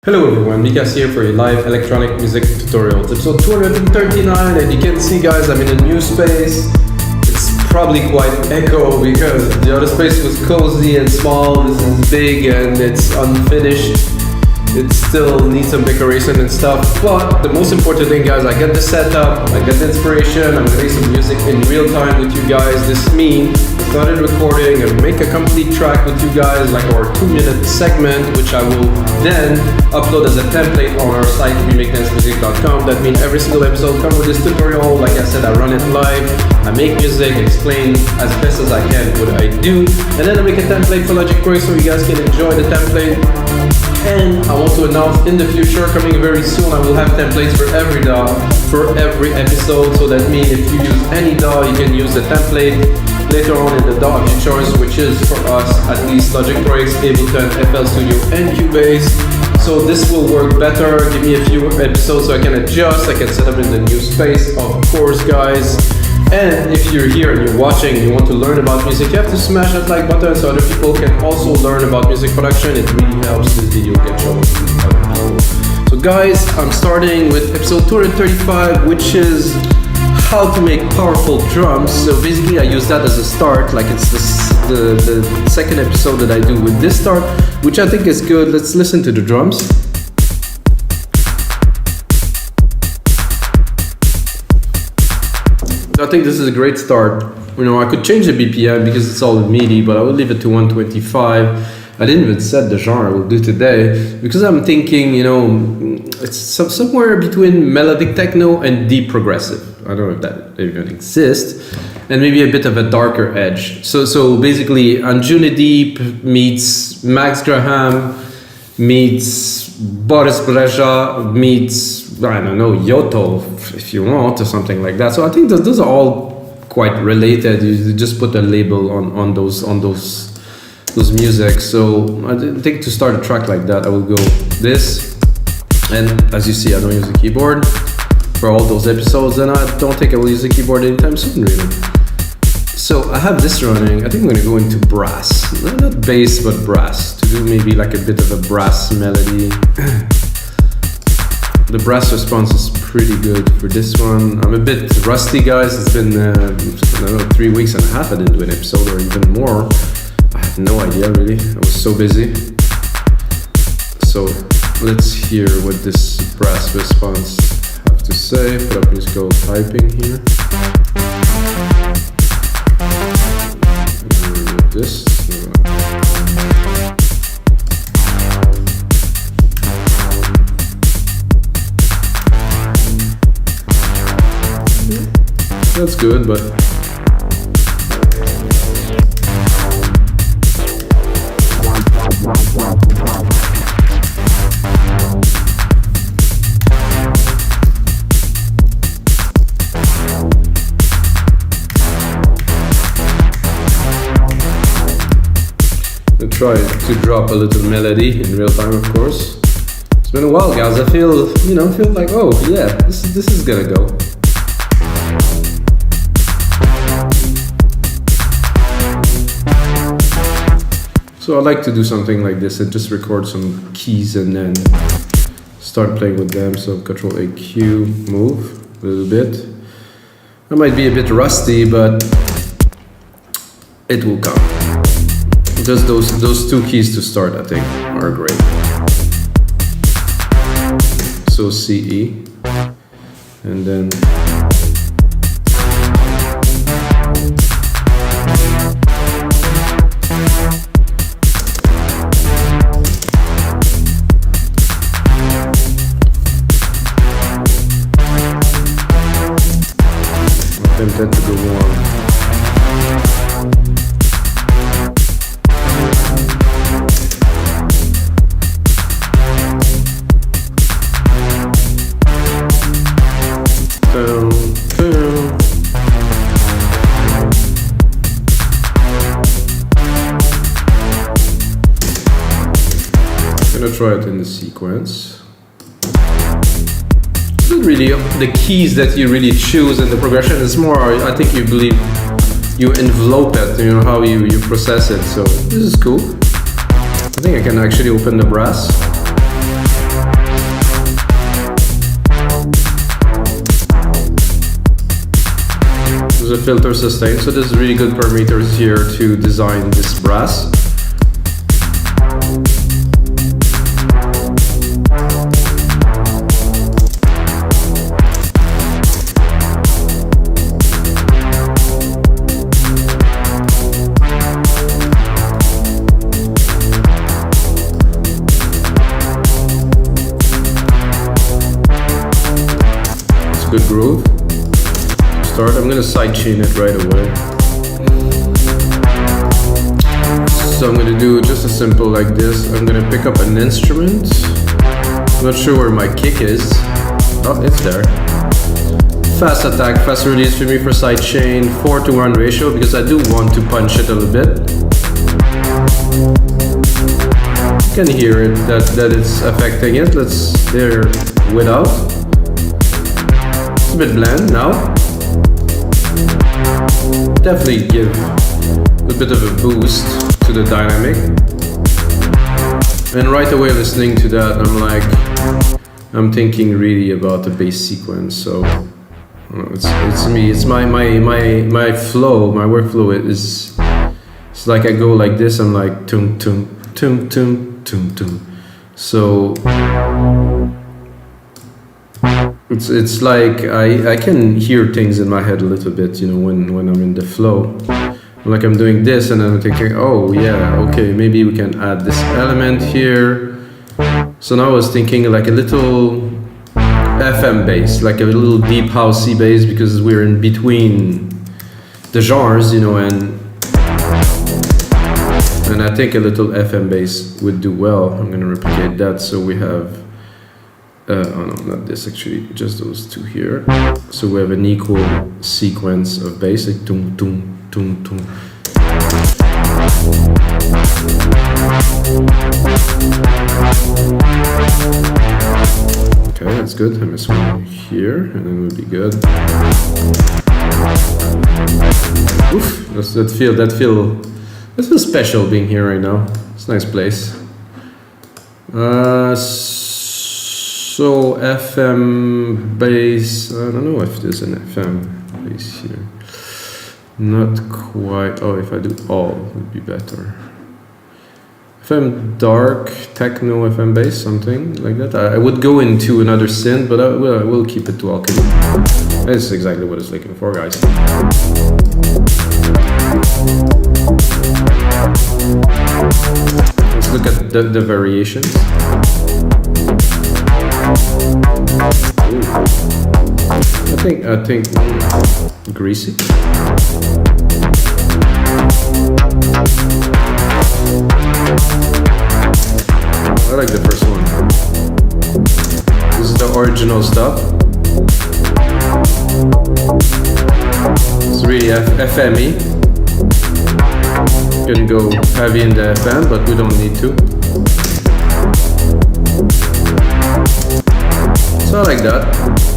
Hello everyone, Nikas here for a live electronic music tutorial. It's episode 239 and you can see guys I'm in a new space. It's probably quite echo because the other space was cozy and small. This is big and it's unfinished. It still needs some decoration and stuff, but the most important thing guys, I get the setup, I get the inspiration, I'm playing some music in real time with you guys. This means I started recording and make a complete track with you guys, like our 2-minute segment, which I will then upload as a template on our site remakedancemusic.com. That means every single episode comes with this tutorial. Like I said, I run it live, I make music, explain as best as I can what I do, and then I make a template for Logic Pro so you guys can enjoy the template. And I want to announce in the future, coming very soon, I will have templates for every DAW, for every episode. So that means if you use any DAW, you can use the template later on in the DAW of your choice, which is for us at least Logic Pro, Ableton, FL Studio, and Cubase. So this will work better. Give me a few episodes so I can adjust. I can set up in the new space, of course, guys. And if you're here and you're watching and you want to learn about music, you have to smash that like button so other people can also learn about music production. It really helps this video get shown to other people. So guys, I'm starting with episode 235, which is how to make powerful drums. So basically I use that as a start, like it's the second episode that I do with this start, which I think is good. Let's listen to the drums. I think this is a great start. You know, I could change the BPM because it's all MIDI, but I will leave it to 125. I didn't even set the genre I will do today because I'm thinking, you know, it's somewhere between melodic techno and deep progressive. I don't know if that even exists, and maybe a bit of a darker edge. So basically, Anjuna Deep meets Max Graham meets Boris Brejcha meets, I don't know, Yoto, if you want, or something like that. So I think those are all quite related. You just put a label on those music. So I think to start a track like that, I will go this. And as you see, I don't use a keyboard for all those episodes, and I don't think I will use a keyboard anytime soon, really. So I have this running. I think I'm gonna go into brass, not bass, but brass, to do maybe like a bit of a brass melody. The brass response is pretty good for this one. I'm a bit rusty, guys. It's been, I don't know, 3 weeks and a half I didn't do an episode, or even more. I have no idea, really. I was so busy. So let's hear what this brass response have to say. Put up musical typing here. This. That's good, but I try to drop a little melody in real time, of course. It's been a while, guys. I feel like, oh yeah, this is gonna go. So I like to do something like this and just record some keys and then start playing with them. So Control A Q, move a little bit. I might be a bit rusty, but it will come. Just those two keys to start, I think, are great. So C, E, and then tempted to go warm. I'm gonna try it in the sequence. Really the keys that you really choose in the progression. Is more, I think you believe you envelope it, you know, how you process it. So this is cool. I think I can actually open the brass. a filter sustain, so there's really good parameters here to design this brass. Good groove. Start. I'm gonna sidechain it right away. So I'm gonna do just a simple like this. I'm gonna pick up an instrument. I'm not sure where my kick is. Oh, it's there. Fast attack, fast release for me for sidechain, 4:1 ratio because I do want to punch it a little bit. You can hear it that it's affecting it. Let's hear without. It's a bit bland now. Definitely give a bit of a boost to the dynamic. And right away listening to that, I'm thinking really about the bass sequence. So it's me. It's my flow. My workflow is. It's like I go like this. I'm like tum tum tum tum tum tum. So. It's like I can hear things in my head a little bit, you know, when I'm in the flow. Like I'm doing this and I'm thinking, oh yeah, okay, maybe we can add this element here. So now I was thinking like a little FM bass, like a little deep housey bass, because we're in between the genres, you know, and I think a little FM bass would do well. I'm gonna replicate that so we have oh no, not this actually, just those two here. So we have an equal sequence of bass, like tum tum tum tum. Okay, that's good. I'm just one here, and then we'll be good. Oof, that feels special being here right now. It's a nice place. So FM bass, I don't know if there's an FM bass here. Not quite. Oh, if I do all, it would be better. FM dark, techno, FM bass, something like that. I would go into another synth, but I will keep it to alchemy. That's exactly what I was looking for, guys. Let's look at the variations. I think greasy. I like the first one. This is the original stuff. It's really FME. You can go heavy in the FM, but we don't need to. So I like that.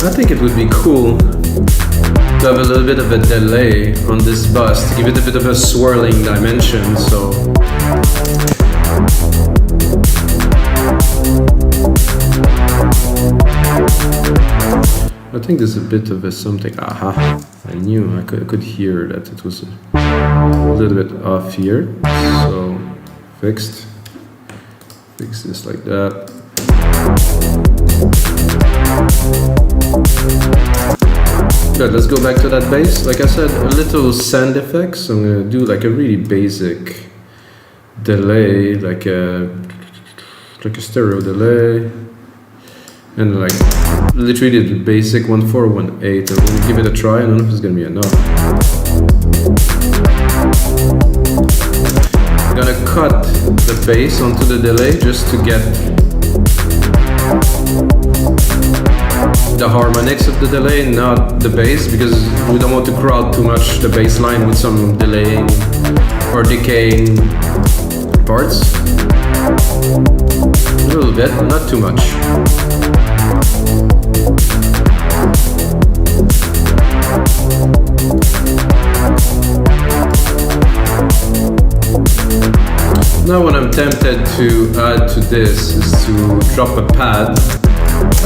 I think it would be cool to have a little bit of a delay on this bus to give it a bit of a swirling dimension. So I think there's a bit of a something. Aha! I knew I could hear that it was a little bit off here. So fix this like that. Good, let's go back to that bass. Like I said, a little sand effects. I'm gonna do like a really basic delay, like a stereo delay, and like literally the basic 1/4, 1/8. I'm gonna give it a try. I don't know if it's gonna be enough. I'm gonna cut the bass onto the delay just to get the harmonics of the delay, not the bass, because we don't want to crowd too much the bass line with some delaying or decaying parts. A little bit, not too much. Now what I'm tempted to add to this is to drop a pad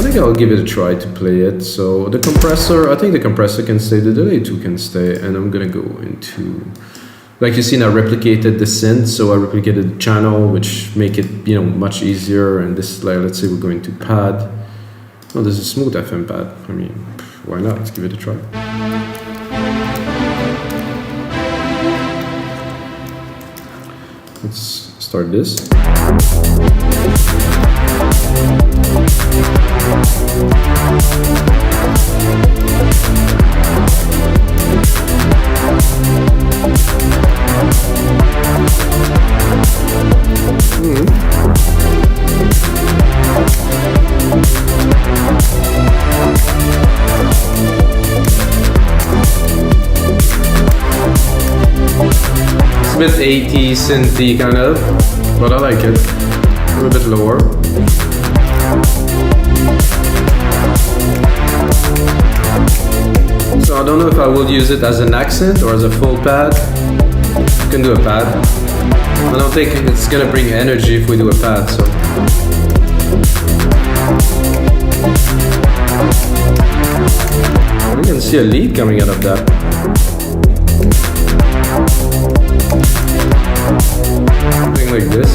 I think I'll give it a try to play it. So the compressor, I think the compressor can stay, the delay too can stay, and I'm gonna go into, like you see, I replicated the synth, so I replicated the channel, which make it, you know, much easier. And this, like, let's say we're going to pad. Oh, there's a smooth FM pad. I mean, why not? Let's give it a try. Let's start this. It's a bit 80s synthy kind of, but I like it. I'm a bit lower. So I don't know if I will use it as an accent or as a full pad. You can do a pad. I don't think it's gonna bring energy if we do a pad, so. We can see a lead coming out of that. Something like this.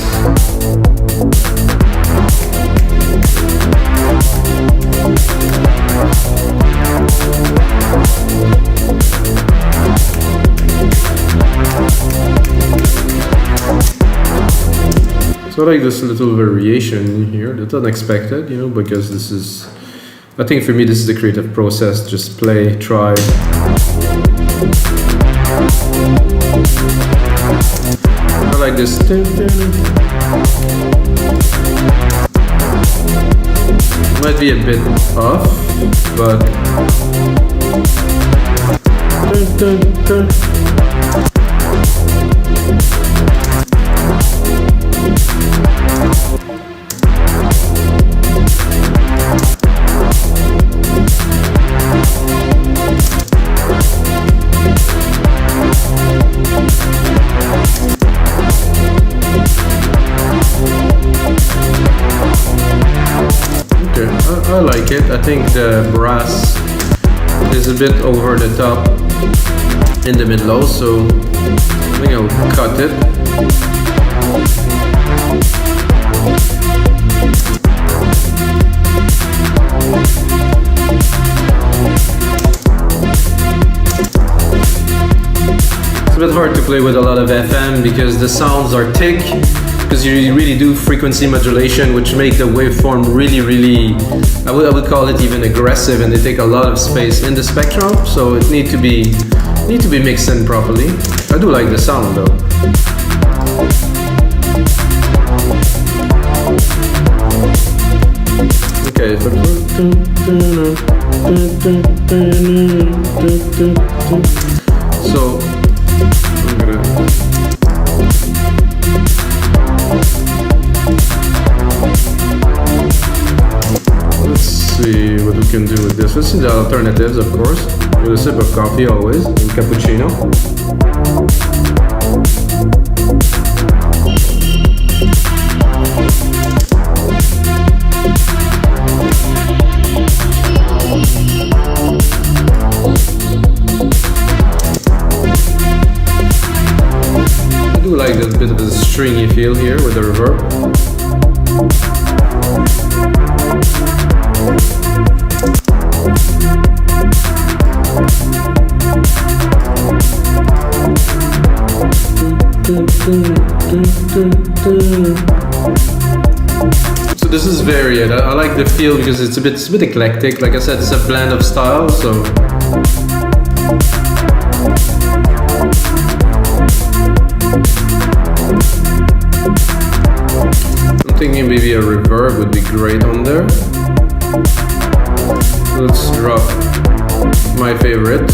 So I like this little variation here, that's unexpected, you know, because this is, I think for me this is the creative process, just play, try. I like this. Might be a bit off, but I like it. I think the brass is a bit over the top in the mid-low, so I think I'll cut it. It's a bit hard to play with a lot of FM because the sounds are thick, because you really do frequency modulation, which make the waveform really, I would call it even aggressive, and they take a lot of space in the spectrum, so it need to be mixed in properly. I do like the sound though. Okay, so I'm gonna. Let's see what we can do with this. Let's see the alternatives, of course. With a sip of coffee always, and cappuccino. I do like this bit of a stringy feel here with the reverb. So this is varied. I like the feel because it's a bit eclectic. Like I said, it's a blend of styles, so I'm thinking maybe a reverb would be great on there. Let's drop my favorite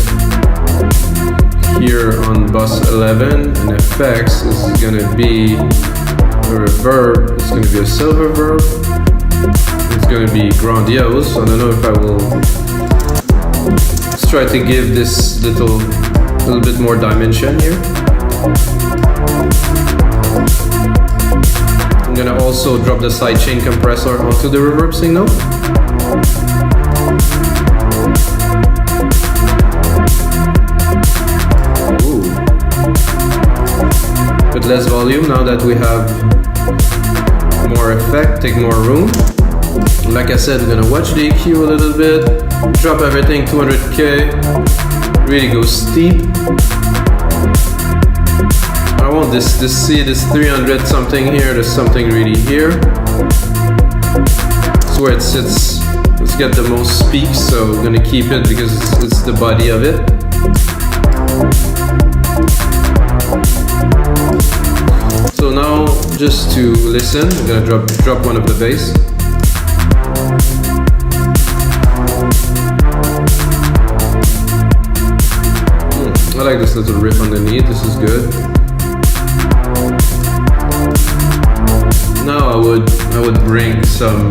here on bus 11, and effects is gonna be a reverb. It's gonna be a silver verb. It's gonna be grandiose. I don't know if I will. Let's try to give this little bit more dimension here. I'm gonna also drop the sidechain compressor onto the reverb signal. Ooh. With less volume now that we have more effect, take more room. Like I said, we're gonna watch the EQ a little bit, drop everything 200k, really go steep. I want this see this 300 something here, there's something really here. It's where it sits. Let's get the most peaks, so we're gonna keep it because it's the body of it. So now, just to listen, I'm gonna drop one of the bass. I like this little riff underneath, this is good. Now I would bring some.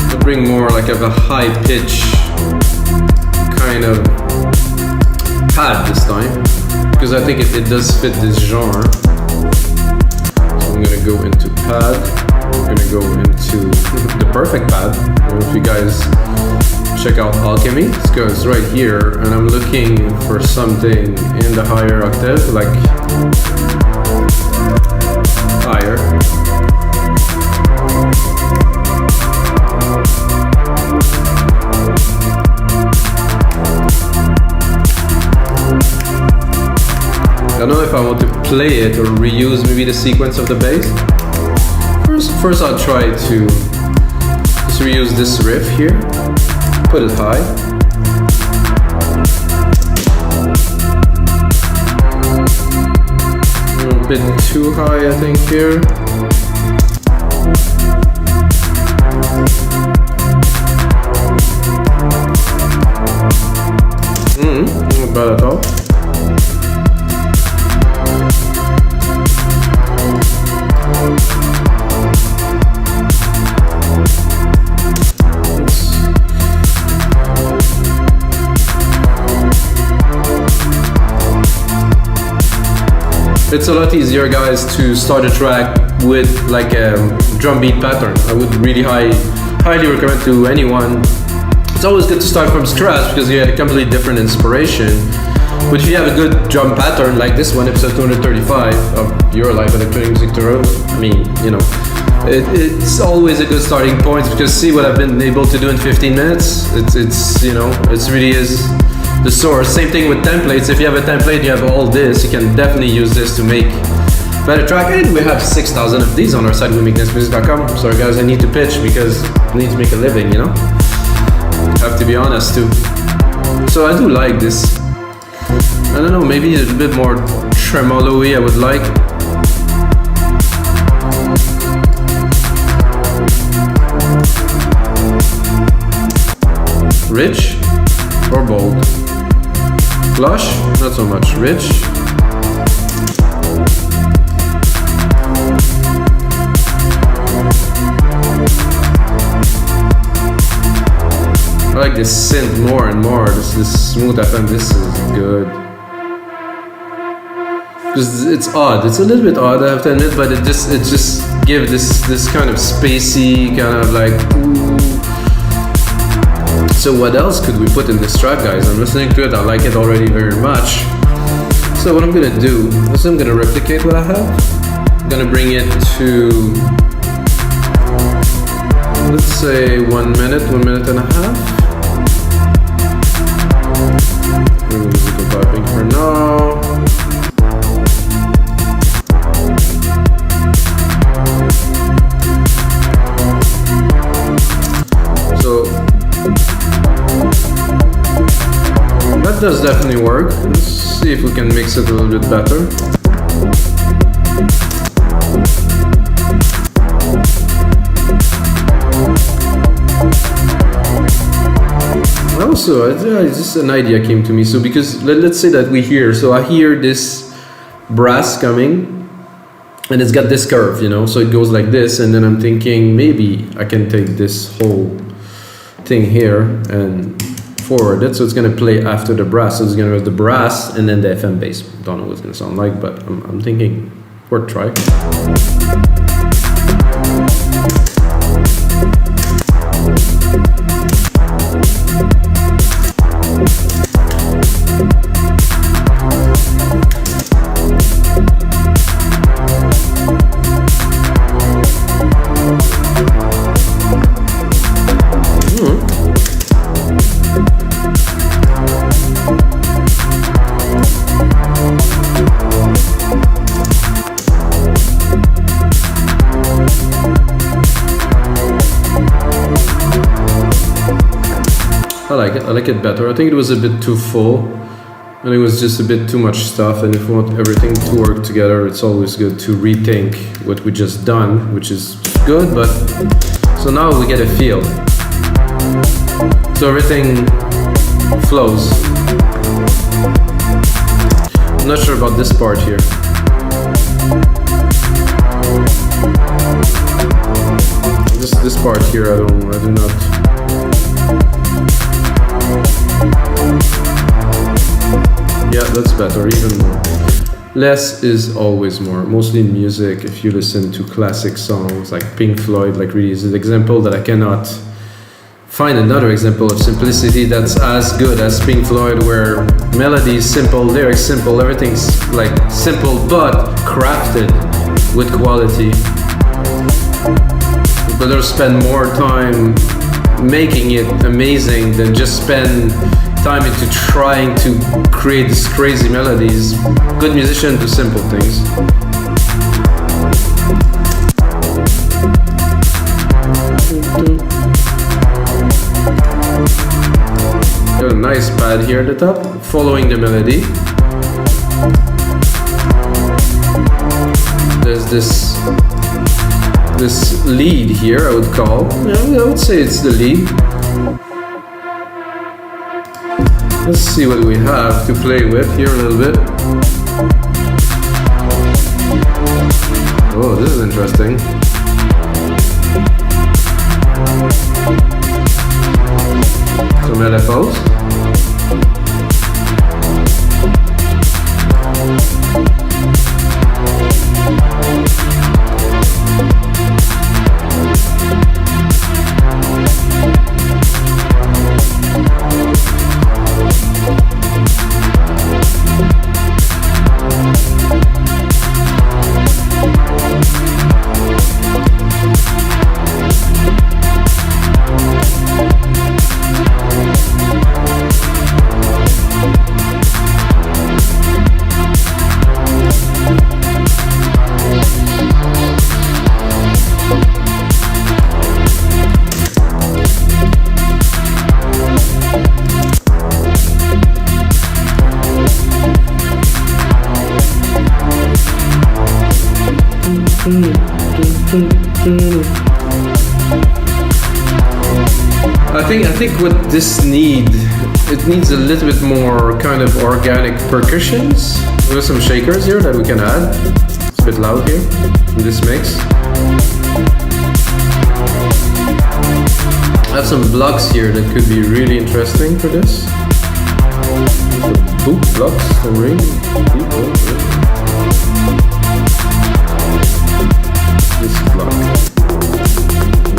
I'll bring more like of a high pitch kind of pad this time, because I think it does fit this genre. So I'm gonna go into pad. I'm gonna go into the perfect pad. I don't know if you guys check out Alchemy. It's right here, and I'm looking for something in the higher octave, like higher. I don't know if I want to play it or reuse maybe the sequence of the bass. First I'll try to just reuse this riff here. Put it high. A bit too high, I think, here. Not bad at all. It's a lot easier, guys, to start a track with like a drum beat pattern. I would really highly recommend to anyone. It's always good to start from scratch because you get a completely different inspiration. But if you have a good drum pattern like this one, episode 235 of your live electronic music tutorial, I mean, you know, it's always a good starting point, because see what I've been able to do in 15 minutes. It's you know, it really is the source. Same thing with templates. If you have a template, you have all this, you can definitely use this to make better track. And we have 6,000 of these on our site, wemakethencemusic.com. Sorry guys, I need to pitch because I need to make a living, you know? I have to be honest too. So I do like this. I don't know, maybe a little bit more tremolo-y I would like. Rich or bold? Flush, not so much. Rich. I like this synth more and more. This smooth FM, this is good. Because it's odd. It's a little bit odd, I have to admit, but it just gives this kind of spacey kind of like ooh. So what else could we put in this track, guys? I'm listening to it, I like it already very much. So what I'm gonna do is I'm gonna replicate what I have. I'm gonna bring it to, let's say 1 minute and a half. Musical piping for now. So that does definitely work. Let's see if we can mix it a little bit better. Also, just an idea came to me. So because let's say that we hear, so I hear this brass coming and it's got this curve, you know, so it goes like this, and then I'm thinking maybe I can take this whole thing here and forward it, so it's gonna play after the brass. So it's gonna have the brass and then the FM bass. Don't know what it's gonna sound like, but I'm thinking worth try. like it better. I think it was a bit too full, and it was just a bit too much stuff. And if we want everything to work together, it's always good to rethink what we just done, which is good. But so now we get a feel. So everything flows. I'm not sure about this part here. This part here, I do not. Yeah, that's better, even more. Less is always more, mostly in music. If you listen to classic songs like Pink Floyd, like really is an example that I cannot find another example of simplicity that's as good as Pink Floyd, where melody is simple, lyrics simple, everything's like simple but crafted with quality. Better spend more time making it amazing than just spend time into trying to create these crazy melodies. Good musicians do simple things. Got a nice pad here at the top, following the melody. There's this lead here, I would call. Yeah, I would say it's the lead. Let's see what we have to play with here a little bit. Oh, this is interesting. Some LFOs. I think what this it needs a little bit more kind of organic percussions. There's some shakers here that we can add. It's a bit loud here in this mix. I have some blocks here that could be really interesting for this. Boop blocks, some ring. This block.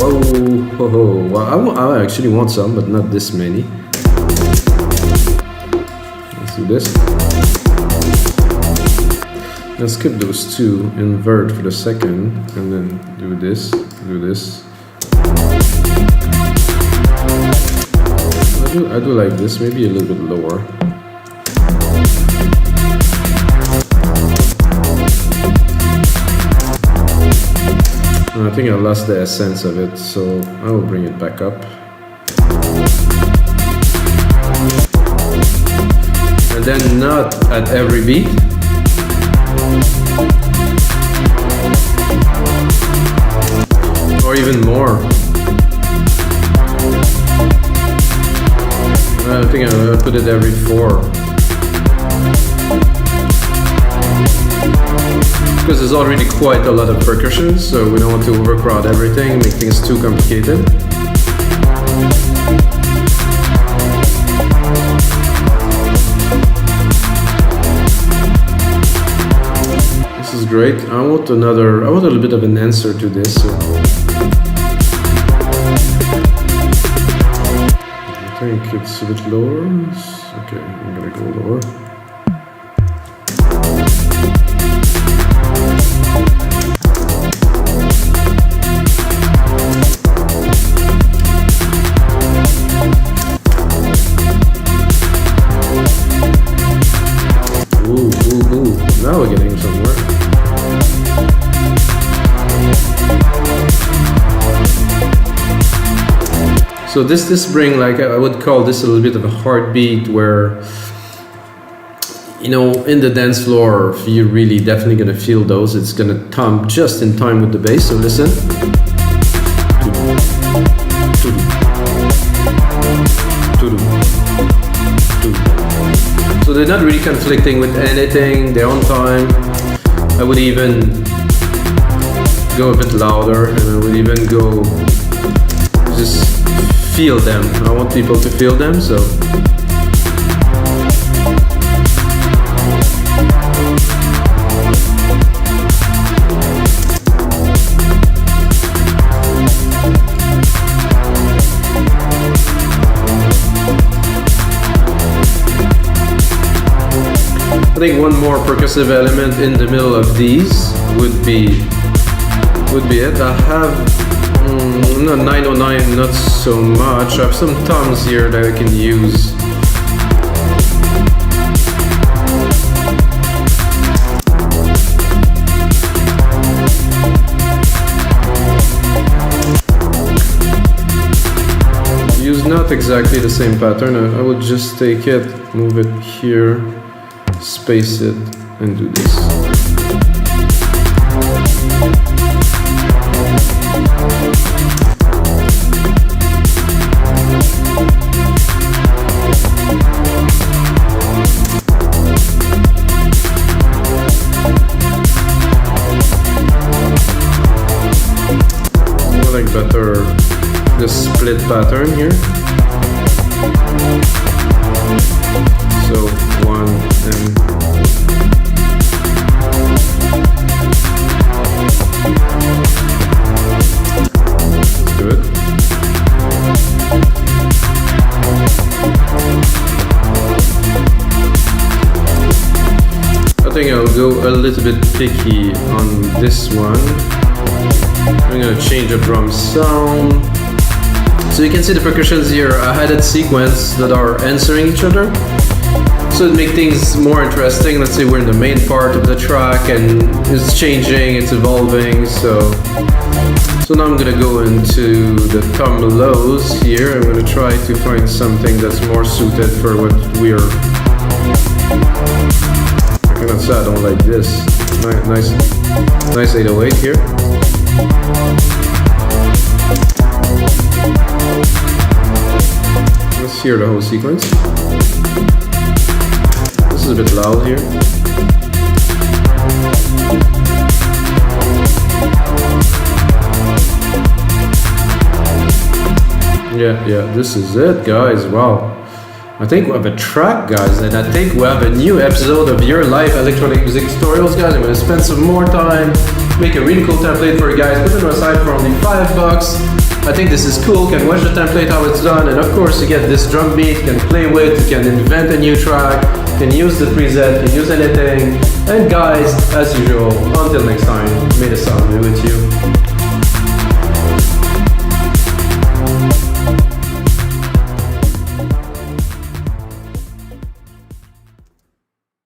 Whoa, well, I actually want some, but not this many. Let's do this. Let's skip those two, invert for the second, and then do this, I do like this, maybe a little bit lower. I think I lost the essence of it, so I will bring it back up. And then not at every beat. Or even more. I think I'm gonna put it every 4. Because there's already quite a lot of percussion, so we don't want to overcrowd everything, make things too complicated. This is great. I want a little bit of an answer to this. So I think it's a bit lower. Okay, I'm gonna go lower. Now we're getting somewhere. So this bring, like, I would call this a little bit of a heartbeat, where, you know, in the dance floor, you're really definitely gonna feel those. It's gonna thump just in time with the bass. So listen. So they're not really conflicting with anything. They're on time. I would even go a bit louder, and I would even go just feel them. I want people to feel them, so. I think one more percussive element in the middle of these would be it. I have no 909, not so much. I have some toms here that I can use. Use not exactly the same pattern. I would just take it, move it here, space it, and do this. I like better the split pattern here. So 1 and good. I think I'll go a little bit picky on this one. I'm gonna change the drum sound. So you can see the percussions here, I had a sequence that are answering each other. So it makes things more interesting. Let's say we're in the main part of the track and it's changing, it's evolving. So now I'm gonna go into the thumb lows here. I'm gonna try to find something that's more suited for what we are. I cannot say I don't like this. Nice 808 here. Let's hear the whole sequence. This is a bit loud here. Yeah, this is it, guys. Wow. I think we have a track, guys, and I think we have a new episode of your live electronic music tutorials, guys. I'm gonna spend some more time, make a really cool template for you guys, put it aside for only $5. I think this is cool. Can watch the template how it's done, and of course you get this drum beat, can play with, you can invent a new track, can use the preset, can use anything. And guys, as usual, until next time, may the sound be with you.